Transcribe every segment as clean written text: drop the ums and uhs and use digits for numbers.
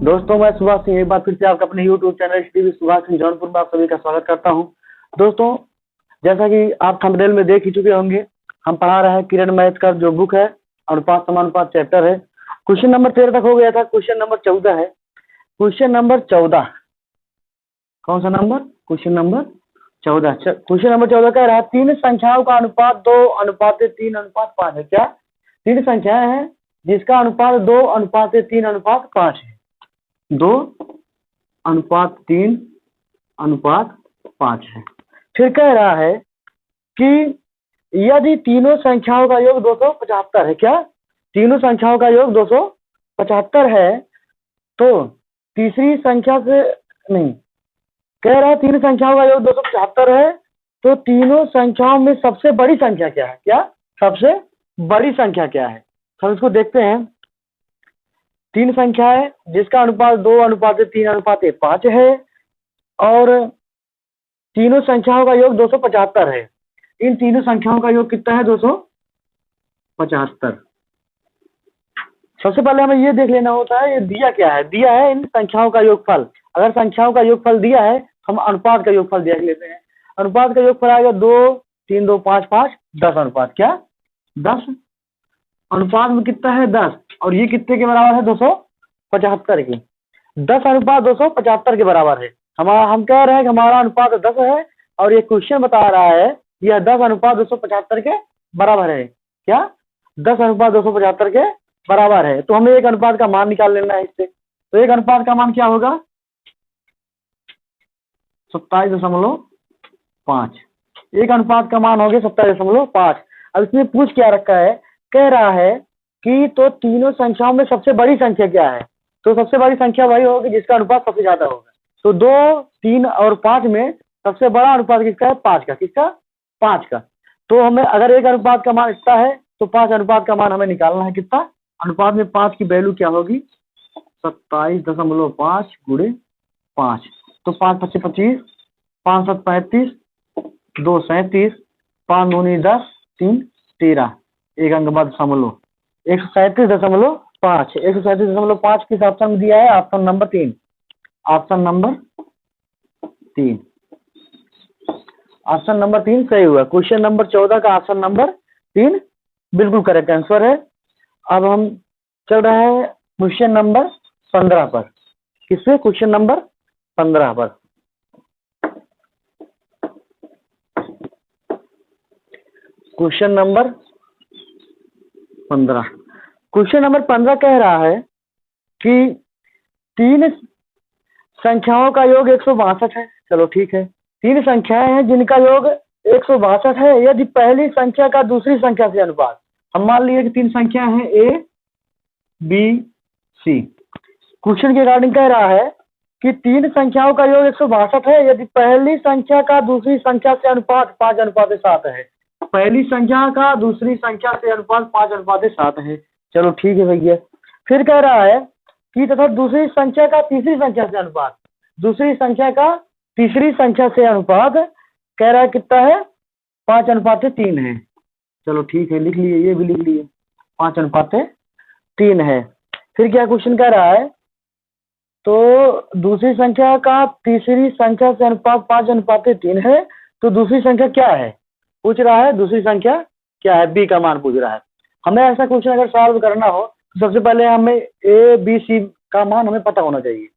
दोस्तों मैं सुभाष सिंह एक बार फिर से आपका अपने YouTube channel TV Subhash Singh Jaunpur में आप सभी का स्वागत करता हूं। दोस्तों जैसा कि आप थंबनेल में देख ही चुके होंगे, हम पढ़ा रहे हैं किरण मैथ का जो बुक है अनुपात समानुपात चैप्टर है। क्वेश्चन नंबर 13 तक हो गया था, क्वेश्चन नंबर 14 है। क्वेश्चन नंबर 14 कौन सा number? Question number 14। Question number 14 कह रहा है तीन संख्याओं का अनुपात 2:3:5 है। क्या? तीन संख्याएं हैं जिसका अनुपात 2:3:5 है। 2:3:5 है। फिर कह रहा है कि यदि तीनों संख्याओं का योग 275 है। क्या? तीनों संख्याओं का योग 275 है तो तीसरी संख्या से नहीं, कह रहा है तीन संख्याओं का योग 275 है तो तीनों संख्याओं में सबसे बड़ी संख्या क्या है? क्या सबसे बड़ी संख्या क्या है? हम इसको देखते हैं। तीन संख्या है जिसका अनुपात 2:3:5 है और तीनों संख्याओं का योग 275 है। इन तीनों संख्याओं का योग कितना है? 275। सबसे पहले हमें ये देख लेना होता है ये दिया क्या है। दिया है इन संख्याओं का योगफल। अगर संख्याओं का योगफल दिया है हम अनुपात का योगफल देख लेते हैं। अनुपात का योगफल आएगा 2 3 2 5 5 10 अनुपात। क्या? 10 अनुपात में कितना है? 10 और ये कितने के बराबर है? 275 के। 10 अनुपात 275 के बराबर है। हम कह रहे हैं कि हमारा अनुपात 10 है और ये क्वेश्चन बता रहा है यह 10 अनुपात 275 के बराबर है। क्या? 10 अनुपात 275 के बराबर है। तो हमें एक अनुपात का मान निकाल लेना है इससे। तो एक अनुपात का मान क्या होगा? 27.5। एक अनुपात का मान हो गया 27.5। अब इसमें पूछ क्या रखा है? कह रहा है कि तो तीनों संख्याओं में सबसे बड़ी संख्या क्या है? तो सबसे बड़ी संख्या वही होगी जिसका अनुपात सबसे ज्यादा होगा। तो 2 3 और 5 में सबसे बड़ा अनुपात किसका है? 5 का। किसका? 5 का। तो हमें अगर एक अनुपात का मान इतना है तो 5 अनुपात का मान हमें निकालना है। कितना? अनुपात में 5 की वैल्यू क्या होगी? 27.5 गुणे 5। तो 5 5 25, 5 7 35, 2 37, 5 2 10, 3 13, एक अंक बाद दशमलव 137.5। 137.5 किस ऑप्शन में दिया है? Option number 3। Option number 3। Option number 3 सही हुआ। क्वेश्चन नंबर 14 का ऑप्शन नंबर 3 बिल्कुल करेक्ट आंसर है। अब हम चल रहे हैं क्वेश्चन नंबर 15 पर। किससे? क्वेश्चन नंबर 15 पर। Question number 15। क्वेश्चन नंबर 15 कह रहा है कि तीन संख्याओं का योग 162 है। चलो ठीक है। तीन संख्याएं हैं जिनका योग 162 है। यदि पहली संख्या का दूसरी संख्या से अनुपात, हम मान लिए कि तीन संख्या है A B C। क्वेश्चन के अकॉर्डिंग कह रहा है कि तीन संख्याओं का योग 162 है यदि पहली संख्या का दूसरी संख्या से अनुपात 5:7 है। पहली संख्या का दूसरी संख्या से अनुपात 5:7 है। चलो ठीक है भैया। फिर कह रहा है कि तथा दूसरी संख्या का तीसरी संख्या से अनुपात, दूसरी संख्या का तीसरी संख्या से अनुपात कह रहा है कितना है? 5:3 है। चलो ठीक है, लिख लिए, ये भी लिख लिए, 5:3 है। फिर क्या क्वेश्चन कह रहा है? तो दूसरी संख्या का तीसरी संख्या से अनुपात 5:3 है तो दूसरी संख्या क्या है पूछ रहा है। दूसरी संख्या क्या है? बी का मान पूछ रहा है। हमें ऐसा क्वेश्चन अगर सॉल्व करना हो तो सबसे पहले हमें ए बी सी का मान हमें पता होना चाहिए।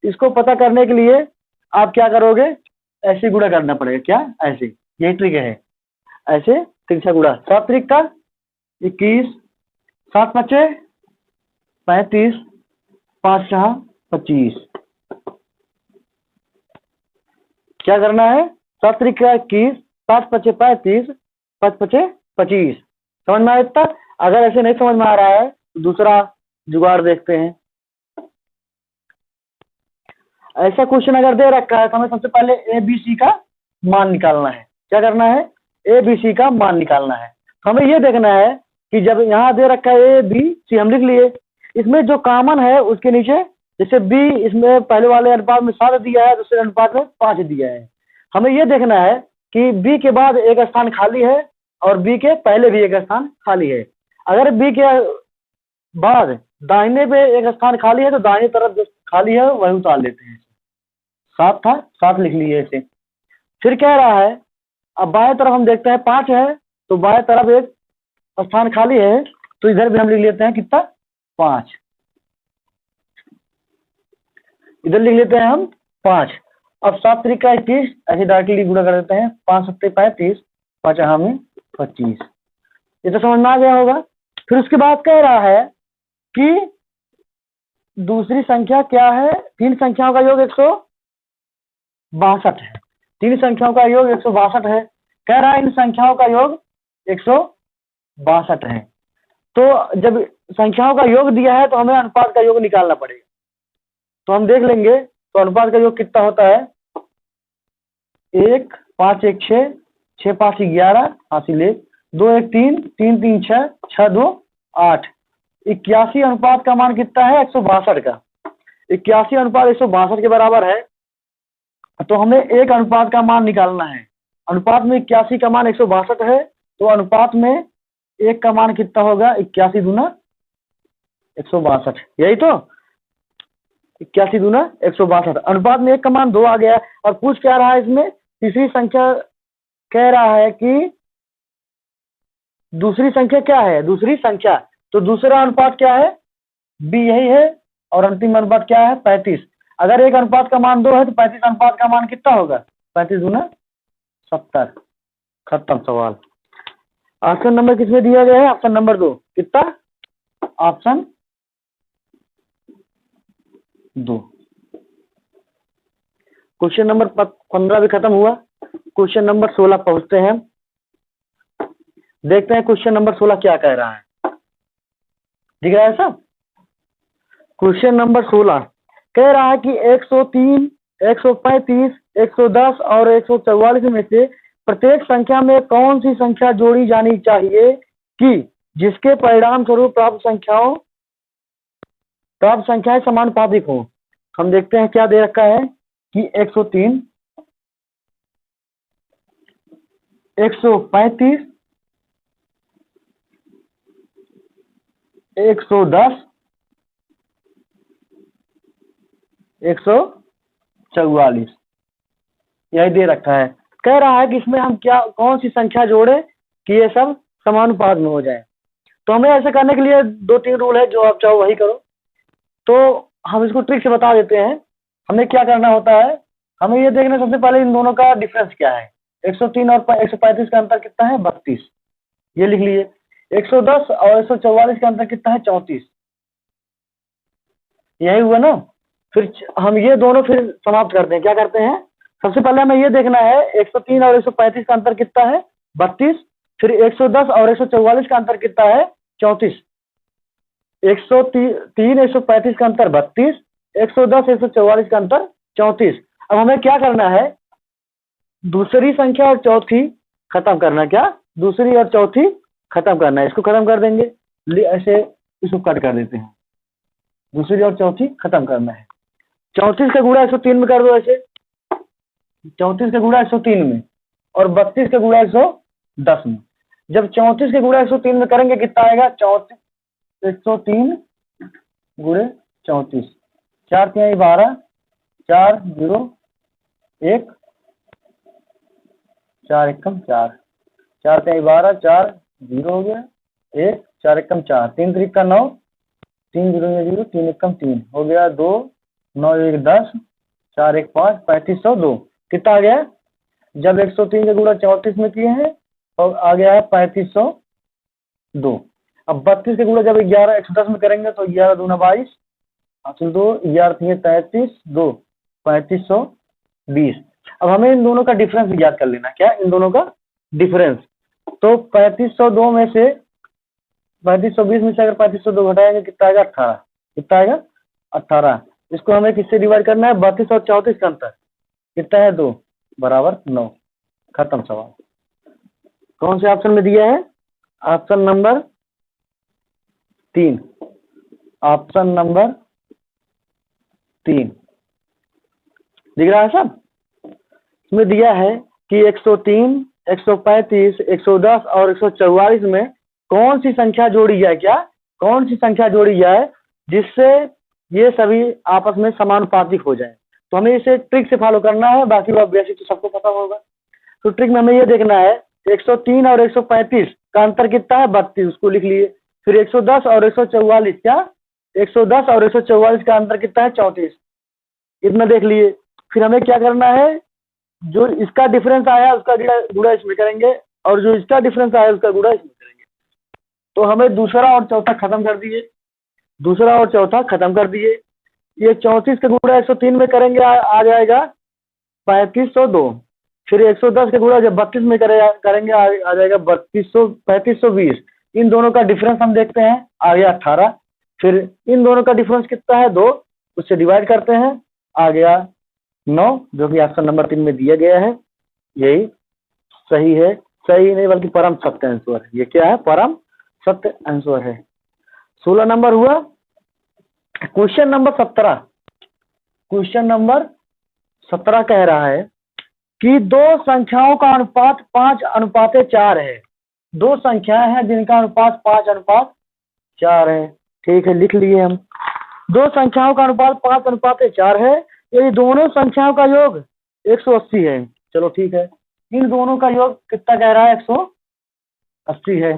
इसको पता करने के लिए आप क्या करोगे? ऐसे गुणा करना पड़ेगा। क्या? ऐसे, यही ट्रिक है। ऐसे तिरछा गुणा। 7 त्रिक का 21, 7 5 35, 5 6 25। क्या करना है? 7 त्रिक का 21, 7 5 35, 5 5 25। समझ में आया इतना? अगर ऐसे नहीं समझ में आ रहा है तो दूसरा जुगाड़ देखते हैं। ऐसा क्वेश्चन अगर दे रखा है तो हमें सबसे पहले ए बी सी का मान निकालना है। क्या करना है? ए बी सी का मान निकालना है। हमें ये देखना है कि जब यहाँ दे रखा है ए बी सी, हम लिख लिए, इसमें जो कॉमन है उसके नीचे, जैसे बी इसमें पहले वाले अनुपात में 7 दिया है, दूसरे अनुपात में 5 दिया है। हमें ये देखना है कि बी के बाद एक स्थान खाली है और बी के पहले भी एक स्थान खाली है। अगर बी के बाद दाहिने पे एक स्थान खाली है तो दाहिने तरफ जो खाली है वही उतार लेते हैं। 7 था, 7 लिख लिए इसे। फिर कह रहा है अब बाएं तरफ हम देखते हैं 5 है, तो बाएं तरफ एक स्थान खाली है, तो इधर भी हम लिख लेते हैं कितना, 5। इधर लिख लेते हैं हम 5। अब 7 3 का 21, ऐसे डायरेक्टली गुणा कर देते हैं। 5 7 35, 5 में 25। ये तो समझ में आ गया होगा। फिर उसके बाद कह रहा है कि दूसरी संख्या क्या है, 3 संख्याओं का योग 162 है। 3 संख्याओं का योग 162 है। कह रहा है इन संख्याओं का योग 162 है। तो जब संख्याओं का योग दिया है तो हमें अनुपात का योग निकालना पड़ेगा। तो हम देख लेंगे, तो अनुपात का योग कितना होता है, 1 5 1 6, 6 5 11, हासिल 1, 2 1 3, 3 3 6, 6 2 8। 81 अनुपात का मान कितना है, 162 का। 81 अनुपात 162 के बराबर है, तो हमें एक अनुपात का मान निकालना है। अनुपात में 81 का मान 162 है, तो अनुपात में एक का मान कितना होगा, 81 दूना 162, यही तो 81 दूना 162। अनुपात में एक का मान 2 आ गया। और पूछ क्या रहा है इसमें, तीसरी संख्या कह रहा है कि दूसरी संख्या क्या है, दूसरी संख्या, तो दूसरा अनुपात क्या है, बी यही है। और अंतिम अनुपात क्या है, 35। अगर एक अनुपात का मान 2 है तो 35 अनुपात का मान कितना होगा, 35 दूना 70। खत्म सवाल। ऑप्शन नंबर किसमें दिया गया है, ऑप्शन नंबर 2। कितना, ऑप्शन 2। क्वेश्चन नंबर 15 भी खत्म हुआ। क्वेश्चन नंबर 16 पहुंचते हैं। देखते हैं क्वेश्चन नंबर 16 क्या कह रहा है, दिख रहा है सब। क्वेश्चन नंबर 16 कह रहा है कि 103, 135, 110 और 144 में से प्रत्येक संख्या में कौन सी संख्या जोड़ी जानी चाहिए कि जिसके परिणाम स्वरूप प्राप्त संख्याएं समानुपातिक हो। हम देखते हैं क्या दे रखा है कि 103, 135, 110, 144, यही दे रखा है। कह रहा है कि इसमें हम कौन सी संख्या जोड़े कि ये सब समानुपात में हो जाए। तो हमें ऐसे करने के लिए 2-3 रूल है, जो आप चाहो वही करो। तो हम इसको ट्रिक से बता देते हैं। हमें क्या करना होता है, हमें ये देखना सबसे पहले इन दोनों का डिफरेंस क्या है। 103 और 135 का अंतर कितना है, 32, ये लिख लीजिए। 110 और 144 का अंतर कितना है, 34, यही हुआ ना। फिर हम ये दोनों फिर समाप्त करते हैं। क्या करते हैं, सबसे पहले हमें ये देखना है 103 और 135 का अंतर कितना है, 32। फिर 110 और 144 का अंतर कितना है, 34। 103 135 का अंतर 32, 110 144 का अंतर 34। अब हमें क्या करना है, दूसरी संख्या और चौथी खत्म करना। क्या, दूसरी और चौथी खत्म करना है। इसको खत्म कर देंगे, ऐसे इसको कट कर देते हैं। दूसरी और चौथी खत्म करना है। 34 का गुणा 103 में कर दो ऐसे, 34 का गुणा 103 में, और 32 का गुणा 110 में। जब 34 के गुणा 103 में करेंगे कितना आएगा, 103 गुणे 34, 4 3 12, 4 0 1, 4 एकम 4, 4 3 12, 4 0 हो गया 1, 4 एकम 4, 3 3 का 9, 3 0 0, 3 एकम 3 हो गया 2, 9 1 10, 4 1 5, 3502। कितना आ गया, जब 103 का गुणा 34 में किए हैं तो आ गया है 3502। अब 32 के गुणा जब 11 110 में करेंगे तो 11 दूना 22, हासिल 2, 11 3 33, 2 3520। अब हमें इन दोनों का डिफरेंस याद कर लेना। क्या, इन दोनों का डिफरेंस। तो 3502 में से 3520 में से अगर 3502 घटाएंगे कितना आएगा, 18। कितना आएगा, 18। इसको हमें किससे डिवाइड करना है, 32 और 34 का अंतर कितना है, 2 बराबर 9। खत्म सवाल। कौन से ऑप्शन में दिया है, ऑप्शन नंबर 3। ऑप्शन नंबर 3 दिख रहा है सब। इसमें दिया है कि 103, 135, 110 और 144 में कौन सी संख्या जोड़ी जाए। क्या, कौन सी संख्या जोड़ी जाए जिससे ये सभी आपस में समानुपातिक हो जाए। तो हमें इसे ट्रिक से फॉलो करना है, बाकी वो बेसिक तो सबको पता होगा। तो ट्रिक में हमें ये देखना है 103 और 135 का अंतर कितना है, 32, उसको लिख लिए। फिर 110 और 144, क्या 110 और 144 का अंतर कितना है, 34, इतना देख लिए। फिर हमें क्या करना है, जो इसका डिफरेंस आया उसका गुणा इसमें करेंगे, और जो इसका डिफरेंस आया उसका गुणा इसमें करेंगे। तो हमें दूसरा और चौथा खत्म कर दिए, दूसरा और चौथा खत्म कर दिए। ये 34 का गुणा 103 में करेंगे, आ जाएगा 3502। फिर 110 का गुणा जब 32 में करेंगे, आ जाएगा 3520। इन दोनों का डिफरेंस हम देखते हैं, आ गया 18। फिर इन दोनों का डिफरेंस कितना है, 2, उससे डिवाइड करते हैं, आ गया 9, जो कि ऑप्शन नंबर 3 में दिया गया है। यही सही है, सही नहीं बल्कि परम सत्य आंसर है। ये क्या है, परम सत्य आंसर है। 16 नंबर हुआ। क्वेश्चन नंबर 17, क्वेश्चन नंबर 17 कह रहा है कि दो संख्याओं का अनुपात 5:4 है। दो संख्याएं हैं जिनका अनुपात 5:4 है। ठीक है, लिख लिए हम। दो संख्याओं का अनुपात 5:4 है, यदि दोनों संख्याओं का योग 180 है। चलो ठीक है, इन दोनों का योग कितना कह रहा है, 180 है,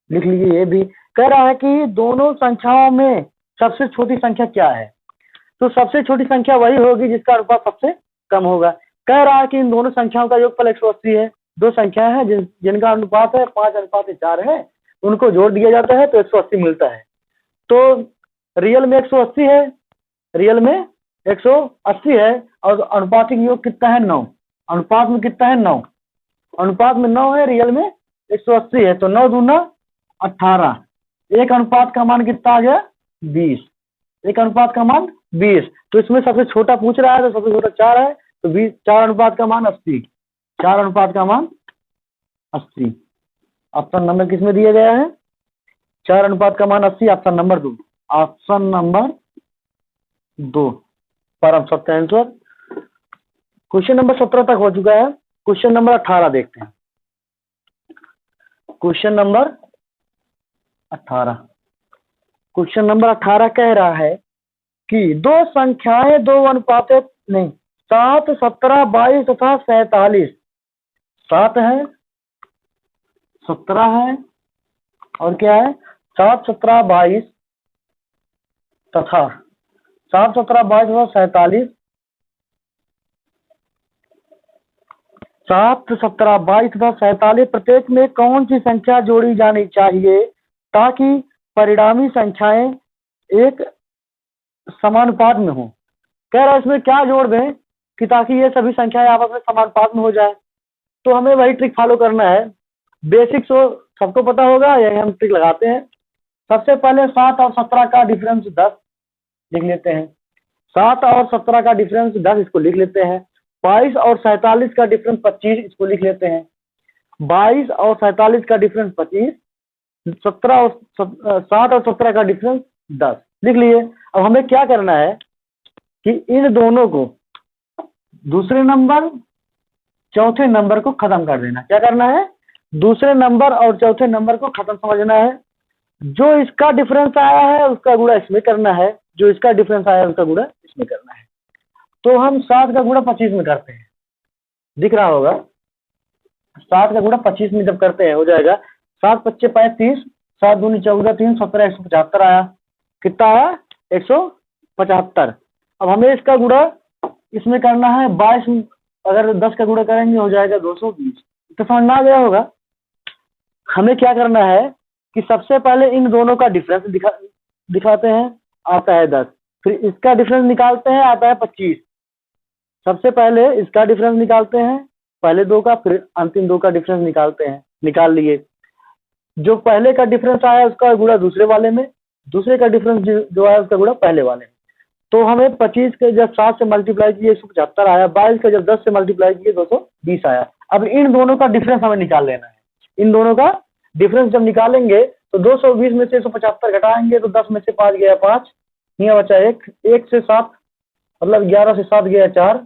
लिख लीजिए। ये भी कह रहा है कि दोनों संख्याओं में सबसे छोटी संख्या क्या है। तो सबसे छोटी संख्या वही होगी जिसका अनुपात सबसे कम होगा। कह रहा है कि इन दोनों संख्याओं का योगफल 180 है। दो संख्याएं हैं जिनका अनुपात है 5:4 है, उनको जोड़ दिया जाता है तो 180 मिलता है। तो रियल में 180 है, रियल में 180 है, और अनुपातिक योग कितना है, 9। अनुपात में कितना है, 9। अनुपात में 9 है, रियल में 180 है, तो 9 दूना 18। एक अनुपात का मान कितना आ गया, 20। एक अनुपात का मान 20। तो इसमें सबसे छोटा पूछ रहा है, तो सबसे छोटा 4 है, तो 20, 4 अनुपात का मान 80। 4 अनुपात का मान 80। ऑप्शन नंबर किसमें दिया गया है, 4 अनुपात का मान 80, ऑप्शन नंबर 2। ऑप्शन नंबर 2 परम सत्य आंसर। क्वेश्चन नंबर 17 तक हो चुका है। क्वेश्चन नंबर 18 देखते हैं। क्वेश्चन नंबर 18, क्वेश्चन नंबर 18 कह रहा है कि दो संख्याएं 2 अनुपात नहीं 7, 17, 22 तथा 47। 7 है, 17 है, और क्या है, 7, 17, 22 तथा 7, 17, 22 तथा 47। 7, 17, 22 तथा 47 प्रत्येक में कौन सी संख्या जोड़ी जानी चाहिए ताकि परिणामी संख्याएं एक समानुपात में हो। कह रहा है इसमें क्या जोड़ दें कि ताकि ये सभी संख्याएं आपस में समानुपात में हो जाए। तो हमें वही ट्रिक फॉलो करना है, बेसिक्स तो सबको पता होगा, यही हम ट्रिक लगाते हैं। सबसे पहले 7 और 17 का डिफरेंस 10 लिख लेते हैं। 7 और 17 का डिफरेंस 10, इसको लिख लेते हैं। 22 और 47 का डिफरेंस 25, इसको लिख लेते हैं। 22 और 47 का डिफरेंस 25। 7 और 17 का डिफरेंस 10 लिख लिए। अब हमें क्या करना है कि इन दोनों को दूसरे नंबर चौथे नंबर को खत्म कर देना। क्या करना है, दूसरे नंबर और चौथे नंबर को खत्म समझना है। जो इसका डिफरेंस आया है उसका गुणा इसमें करना है, जो इसका डिफरेंस आया है उसका गुणा इसमें करना है। तो हम 7 का गुणा 25 में करते हैं, दिख रहा होगा। 7 का गुणा 25 में जब करते हैं हो जाएगा 7 पच्चे 35, 7 दूनी 14, 3 17, 175 आया। कितना आया, 175। अब हमें इसका गुणा इसमें करना है 22, अगर 10 का गुणा करेंगे हो जाएगा 220। तो समझ में आ गया होगा। हमें क्या करना है कि सबसे पहले इन दोनों का डिफरेंस दिखाते हैं, आता है 10। फिर इसका डिफरेंस निकालते हैं, आता है 25। सबसे पहले इसका डिफरेंस निकालते हैं, पहले 2 का, फिर अंतिम 2 का डिफरेंस निकालते हैं। निकाल लिए। जो पहले का डिफरेंस आया उसका गुणा दूसरे वाले में, दूसरे का डिफरेंस जो आया उसका गुणा पहले वाले में। तो हमें 25 के जब 7 से मल्टीप्लाई किए 175 आया, 22 का जब 10 से मल्टीप्लाई किए 220 आया। अब इन दोनों का डिफरेंस हमें निकाल लेना है। इन दोनों का डिफरेंस जब निकालेंगे तो 220 में से 175 घटाएंगे तो 10 में से 5 गया 5, यहाँ बचा 1, 1 से 7 मतलब 11 से 7 गया 4,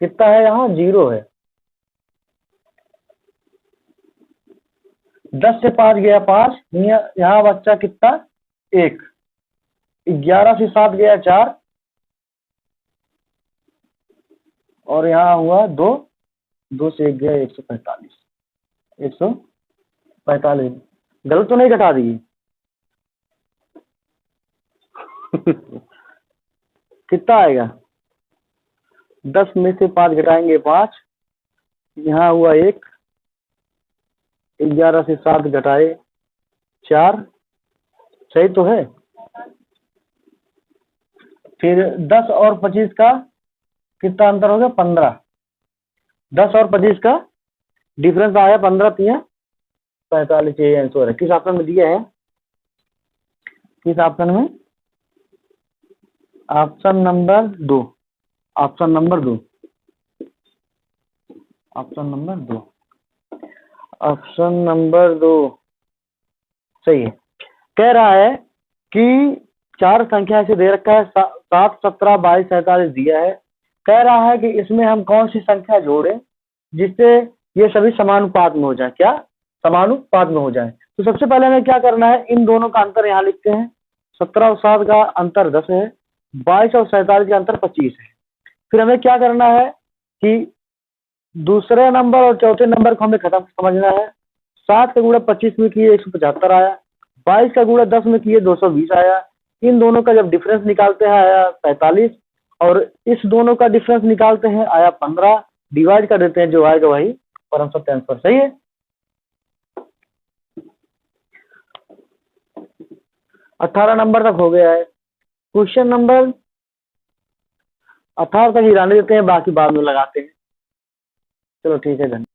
कितना है यहाँ 0 है। 10 से 5 गया 5, यहाँ बच्चा कितना 1, 11 से 7 गया 4, और यहाँ हुआ 2, 2 से 1 गया 145, 145 गलत तो नहीं घटा दी? कितना आएगा? 10 में से 5 घटाएंगे 5, यहाँ हुआ 1, 11 से 7 घटाए 4, सही तो है। फिर 10 और 25 का कितना अंतर हो गया? 15। 10 और 25 का डिफरेंस आया 15, 3 45, ये आंसर है। किस ऑप्शन में दिया है? किस ऑप्शन में? Option number 2, option number 2, option number 2, option number 2 सही है। कह रहा है कि 4 संख्या ऐसे दे रखा है, 7, 17, 22, 47 दिया है। कह रहा है कि इसमें हम कौन सी संख्या जोड़ें जिससे ये सभी समानुपात में हो जाए। क्या? समानुपात में हो जाए। तो सबसे पहले हमें क्या करना है, इन दोनों का अंतर यहाँ लिखते हैं। 17 और 7 का अंतर 10 है, 22 और 47 का अंतर 25 है। फिर हमें क्या करना है कि दूसरे नंबर और चौथे नंबर को हमें खत्म समझना है। 7 का गुणा 25 में किए 175 आया, 22 का गुणा 10 में किए 220 आया। इन दोनों का जब डिफरेंस निकालते हैं आया 45, और इस दोनों का डिफरेंस निकालते हैं आया 15। डिवाइड कर देते हैं, जो आएगा वही परम सत्य आंसर। सही है। 18 नंबर तक हो गया है। क्वेश्चन नंबर 18 तक ही रहने देते हैं, बाकी बाद में लगाते हैं। चलो ठीक है धन्यवाद।